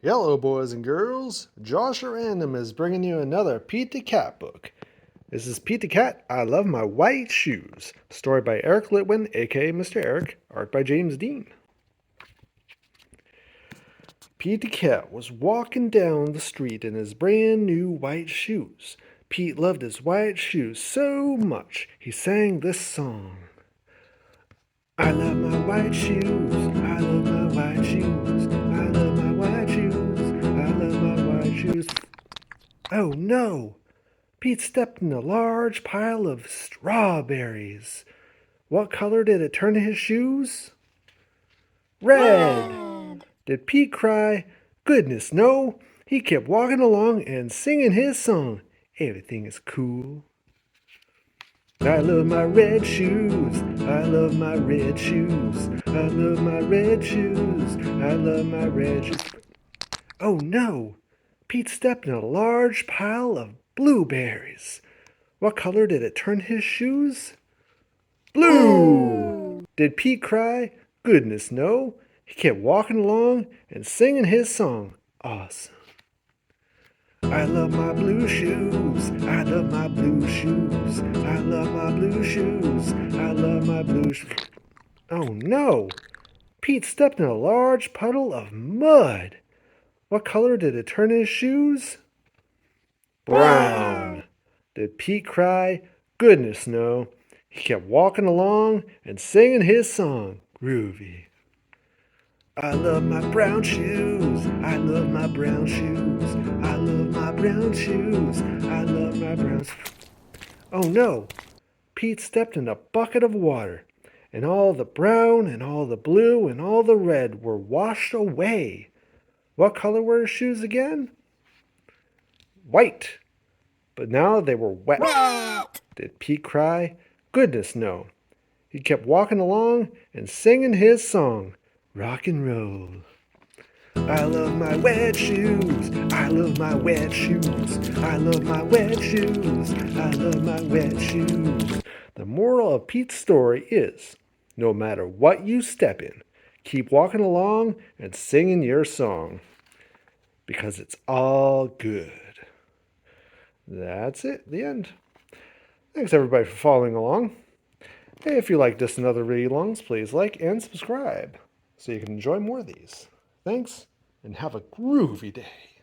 Hello, boys and girls. Josh Random is bringing you another Pete the Cat book. This is Pete the Cat, I Love My White Shoes. Story by Eric Litwin, aka Mr. Eric. Art by James Dean. Pete the Cat was walking down the street in his brand new white shoes. Pete loved his white shoes so much, he sang this song. I love my white shoes, I love my white shoes, I love my white shoes, I love my white shoes. Oh no! Pete stepped in a large pile of strawberries. What color did it turn to his shoes? Red! Did Pete cry? Goodness, no! He kept walking along and singing his song. Everything is cool. I love my red shoes, I love my red shoes, I love my red shoes, I love my red shoes. Oh no! Pete stepped in a large pile of blueberries. What color did it turn his shoes? Blue! Did Pete cry? Goodness, no. He kept walking along and singing his song. Awesome. I love my blue shoes, I love my blue shoes, I love my blue shoes, I love my blue shoes. Oh no! Pete stepped in a large puddle of mud. What color did it turn his shoes? Brown. Did Pete cry? Goodness, no. He kept walking along and singing his song. Groovy. I love my brown shoes, I love my brown shoes, I love my brown shoes, I love my brown shoes. Oh no! Pete stepped in a bucket of water, and all the brown and all the blue and all the red were washed away. What color were his shoes again? White. But now they were wet. Did Pete cry? Goodness, no. He kept walking along and singing his song. Rock and roll. I love my wet shoes, I love my wet shoes, I love my wet shoes, I love my wet shoes. The moral of Pete's story is, no matter what you step in, keep walking along and singing your song, because it's all good. That's it, the end. Thanks everybody for following along. Hey, if you like this and other read-alongs, please like and subscribe so you can enjoy more of these. Thanks, and have a groovy day.